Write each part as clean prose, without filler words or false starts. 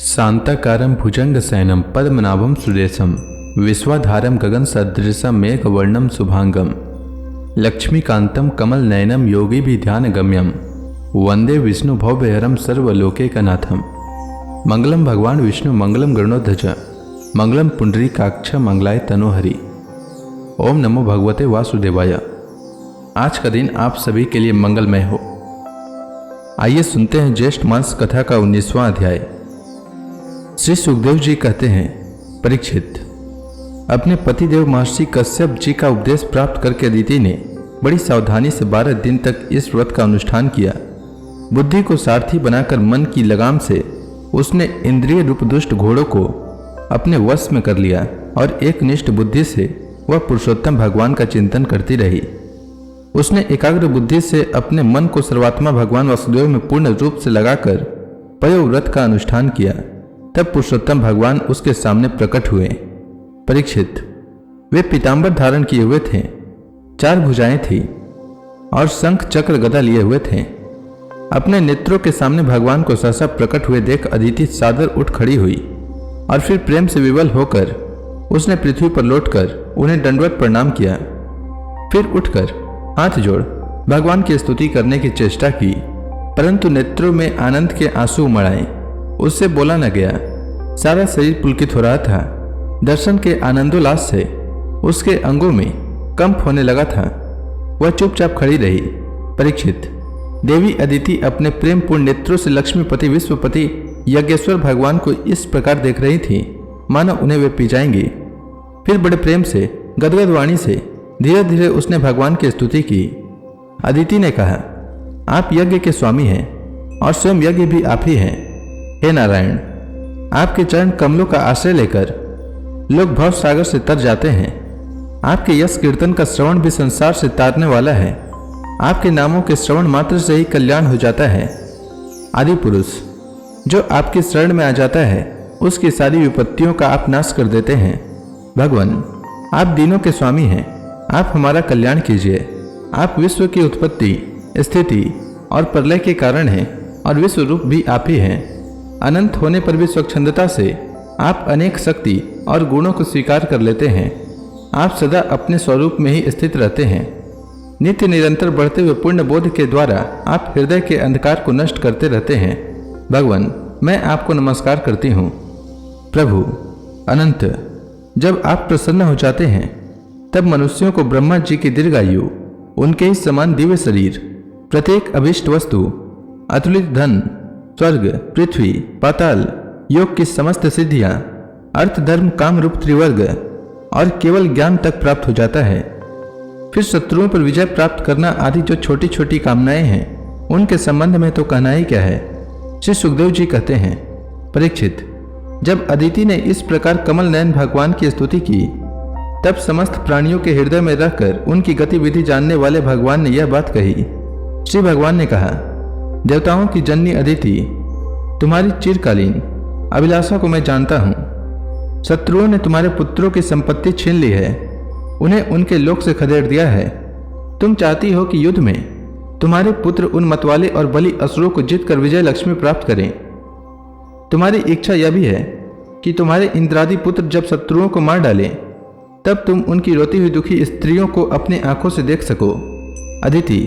शांताकारं भुजंगशयनं पद्मनाभं सुरेशं विश्वाधारं गगनसदृशं मेघवर्णं शुभांगं लक्ष्मीकान्तं कमलनयनं योगिभिध्यानगम्यं वंदे विष्णु भवभयहरं सर्वलोकैकनाथं। मंगलम भगवान विष्णु मंगलम गरुणध्वज मंगलम पुंडरीकाक्ष मंगलाय तनोहरि। ओम नमो भगवते वासुदेवाय। आज का दिन आप सभी के लिए मंगलमय हो। आइए सुनते हैं ज्येष्ठ मास कथा का 19वां अध्याय। श्री सुखदेव जी कहते हैं, परीक्षित, अपने पतिदेव महर्षि कश्यप जी का उपदेश प्राप्त करके अदिति ने बड़ी सावधानी से 12 दिन तक इस व्रत का अनुष्ठान किया। बुद्धि को सारथी बनाकर मन की लगाम से उसने इंद्रिय रूप दुष्ट घोड़ों को अपने वश में कर लिया और एक निष्ठ बुद्धि से वह पुरुषोत्तम भगवान का चिंतन करती रही। उसने एकाग्र बुद्धि से अपने मन को सर्वात्मा भगवान वासुदेव में पूर्ण रूप से लगाकर पयोव्रत का अनुष्ठान किया। तब पुरुषोत्तम भगवान उसके सामने प्रकट हुए। परीक्षित, वे पीतांबर धारण किए हुए थे, 4 भुजाएं थी और शंख चक्र गदा लिए हुए थे। अपने नेत्रों के सामने भगवान को सहसा प्रकट हुए देख अदिति सादर उठ खड़ी हुई और फिर प्रेम से विवल होकर उसने पृथ्वी पर लौटकर उन्हें दंडवत प्रणाम किया। फिर उठकर हाथ जोड़ भगवान की स्तुति करने की चेष्टा की, परंतु नेत्रों में आनंद के आंसू उमड़ आए। उससे बोला न गया। सारा शरीर पुलकित हो रहा था। दर्शन के आनंदोल्लास से उसके अंगों में कंप होने लगा था। वह चुपचाप खड़ी रही। परीक्षित, देवी अदिति अपने प्रेमपूर्ण नेत्रों से लक्ष्मीपति विश्वपति यज्ञेश्वर भगवान को इस प्रकार देख रही थी मानो उन्हें वे पी जाएंगी। फिर बड़े प्रेम से गदगद वाणी से धीरे धीरे उसने भगवान की स्तुति की। अदिति ने कहा, आप यज्ञ के स्वामी हैं और स्वयं यज्ञ भी आप ही हैं। हे नारायण, आपके चरण कमलों का आश्रय लेकर लोग भव सागर से तर जाते हैं। आपके यश कीर्तन का श्रवण भी संसार से तारने वाला है। आपके नामों के श्रवण मात्र से ही कल्याण हो जाता है। आदि पुरुष जो आपकी शरण में आ जाता है उसकी सारी विपत्तियों का आप नाश कर देते हैं। भगवान, आप दीनों के स्वामी हैं। आप हमारा कल्याण कीजिए। आप विश्व की उत्पत्ति, स्थिति और प्रलय के कारण हैं और विश्व रूप भी आप ही हैं। अनंत होने पर भी स्वच्छंदता से आप अनेक शक्ति और गुणों को स्वीकार कर लेते हैं। आप सदा अपने स्वरूप में ही स्थित रहते हैं। नित्य निरंतर बढ़ते हुए पुण्य बोध के द्वारा आप हृदय के अंधकार को नष्ट करते रहते हैं। भगवान, मैं आपको नमस्कार करती हूँ। प्रभु अनंत, जब आप प्रसन्न हो जाते हैं तब मनुष्यों को ब्रह्मा जी की दीर्घायु, उनके ही समान दिव्य शरीर, प्रत्येक अभिष्ट वस्तु, अतुलित धन, स्वर्ग, पृथ्वी, पाताल, योग की समस्त सिद्धियां, अर्थ, धर्म, काम रूप त्रिवर्ग और केवल ज्ञान तक प्राप्त हो जाता है। फिर शत्रुओं पर विजय प्राप्त करना आदि जो छोटी छोटी कामनाएं हैं उनके संबंध में तो कहना ही क्या है। श्री सुखदेव जी कहते हैं, परीक्षित, जब अदिति ने इस प्रकार कमल नयन भगवान की स्तुति की तब समस्त प्राणियों के हृदय में रहकर उनकी गतिविधि जानने वाले भगवान ने यह बात कही। श्री भगवान ने कहा, देवताओं की जननी अदिति, तुम्हारी चिरकालीन अभिलाषा को मैं जानता हूँ। शत्रुओं ने तुम्हारे पुत्रों की संपत्ति छीन ली है, उन्हें उनके लोक से खदेड़ दिया है। तुम चाहती हो कि युद्ध में तुम्हारे पुत्र उन मतवाले और बलि असुरों को जीतकर विजय लक्ष्मी प्राप्त करें। तुम्हारी इच्छा यह भी है कि तुम्हारे इंद्रादि पुत्र जब शत्रुओं को मार डालें तब तुम उनकी रोती हुई दुखी स्त्रियों को अपनी आंखों से देख सको। अदिति,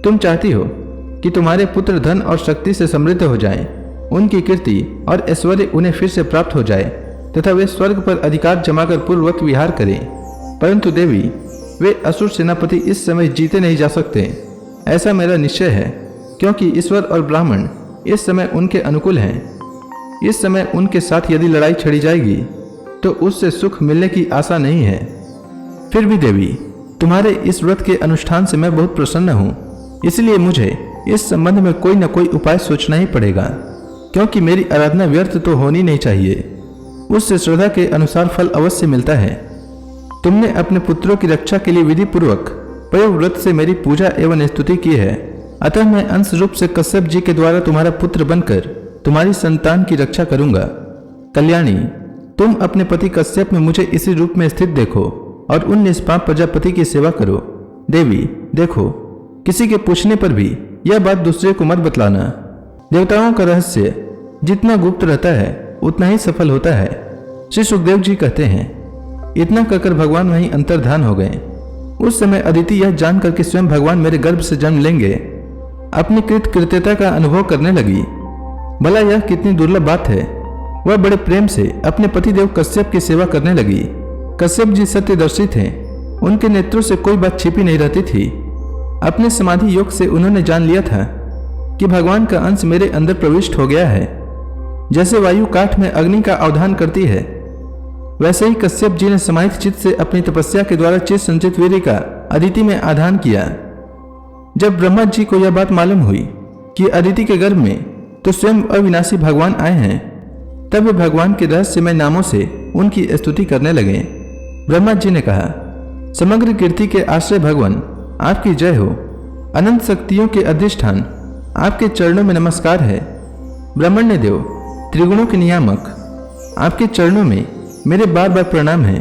तुम चाहती हो कि तुम्हारे पुत्र धन और शक्ति से समृद्ध हो जाएं, उनकी कीर्ति और ऐश्वर्य उन्हें फिर से प्राप्त हो जाए तथा वे स्वर्ग पर अधिकार जमाकर पूर्ववत विहार करें। परंतु देवी, वे असुर सेनापति इस समय जीते नहीं जा सकते। ऐसा मेरा निश्चय है, क्योंकि ईश्वर और ब्राह्मण इस समय उनके अनुकूल हैं। इस समय उनके साथ यदि लड़ाई छड़ी जाएगी तो उससे सुख मिलने की आशा नहीं है। फिर भी देवी, तुम्हारे इस व्रत के अनुष्ठान से मैं बहुत प्रसन्न हूँ, इसलिए मुझे इस संबंध में कोई न कोई उपाय सोचना ही पड़ेगा, क्योंकि मेरी आराधना व्यर्थ तो होनी नहीं चाहिए। उससे श्रद्धा के अनुसार फल अवश्य मिलता है। तुमने अपने पुत्रों की रक्षा के लिए विधि पूर्वक पयोव्रत से मेरी पूजा एवं स्तुति की है, अतः मैं अंश रूप से कश्यप जी के द्वारा तुम्हारा पुत्र बनकर तुम्हारी संतान की रक्षा करूंगा। कल्याणी, तुम अपने पति कश्यप में मुझे इसी रूप में स्थित देखो और उन निष्पाप प्रजापति की सेवा करो। देवी देखो, किसी के पूछने पर भी यह बात दूसरे को मत बतलाना। देवताओं का रहस्य जितना गुप्त रहता है उतना ही सफल होता है। श्री सुखदेव जी कहते हैं, इतना कहकर भगवान वहीं अंतर्धान हो गए। उस समय अदिति यह जानकर कि स्वयं भगवान मेरे गर्भ से जन्म लेंगे, अपनी कृतकृत्यता का अनुभव करने लगी। भला यह कितनी दुर्लभ बात है। वह बड़े प्रेम से अपने पतिदेव कश्यप की सेवा करने लगी। कश्यप जी सत्यदर्शी थे, उनके नेत्रों से कोई बात छिपी नहीं रहती थी। अपने समाधि योग से उन्होंने जान लिया था कि भगवान का अंश मेरे अंदर प्रविष्ट हो गया है। जैसे वायु काठ में अग्नि का अवधान करती है, वैसे ही कश्यप जी ने समाहित चित्त से अपनी तपस्या के द्वारा चित्त संचित वीर्य का अदिति में आधान किया। जब ब्रह्मा जी को यह बात मालूम हुई कि अदिति के गर्भ में तो स्वयं अविनाशी भगवान आए हैं, तब वे भगवान के रहस्यमय नामों से उनकी स्तुति करने लगे। ब्रह्मा जी ने कहा, समग्र कीर्ति के आश्रय भगवान, आपकी जय हो। अनंत शक्तियों के अधिष्ठान, आपके चरणों में नमस्कार है। ब्रह्मण्य देव, त्रिगुणों के नियामक, आपके चरणों में मेरे बार बार प्रणाम है।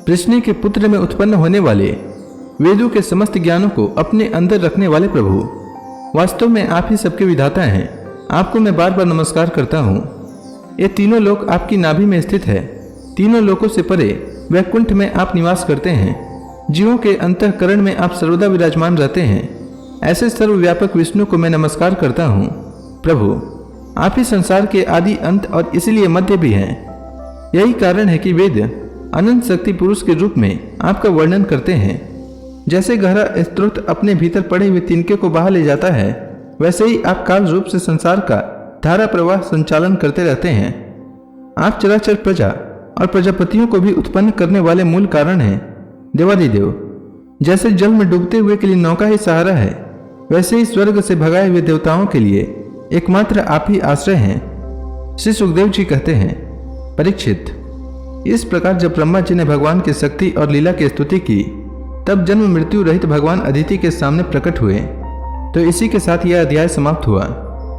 कृष्ण के पुत्र में उत्पन्न होने वाले, वेदों के समस्त ज्ञानों को अपने अंदर रखने वाले प्रभु, वास्तव में आप ही सबके विधाता हैं। आपको मैं बार बार नमस्कार करता हूँ। ये तीनों लोक आपकी नाभि में स्थित है। तीनों लोकों से परे वैकुंठ में आप निवास करते हैं। जीवों के अंतःकरण में आप सर्वदा विराजमान रहते हैं। ऐसे सर्वव्यापक विष्णु को मैं नमस्कार करता हूँ। प्रभु, आप ही संसार के आदि अंत और इसलिए मध्य भी हैं। यही कारण है कि वेद अनंत शक्ति पुरुष के रूप में आपका वर्णन करते हैं। जैसे गहरा स्रोत अपने भीतर पड़े हुए तिनके को बाहर ले जाता है, वैसे ही आप काल रूप से संसार का धारा प्रवाह संचालन करते रहते हैं। आप चराचर प्रजा और प्रजापतियों को भी उत्पन्न करने वाले मूल कारण हैं। देवादिदेव, जैसे जल में डूबते हुए के लिए नौका ही सहारा है, वैसे ही स्वर्ग से भगाए हुए देवताओं के लिए एकमात्र आप ही आश्रय हैं। श्री सुखदेव जी कहते हैं, परीक्षित, इस प्रकार जब ब्रह्मा जी ने भगवान की शक्ति और लीला की स्तुति की, तब जन्म मृत्यु रहित भगवान अदिति के सामने प्रकट हुए। तो इसी के साथ यह अध्याय समाप्त हुआ।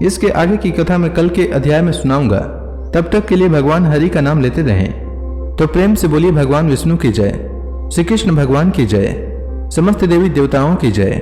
इसके आगे की कथा मैं कल के अध्याय में सुनाऊंगा। तब तक के लिए भगवान हरि का नाम लेते रहें। तो प्रेम से बोलिए भगवान विष्णु की जय, श्री कृष्ण भगवान की जय, समस्त देवी देवताओं की जय।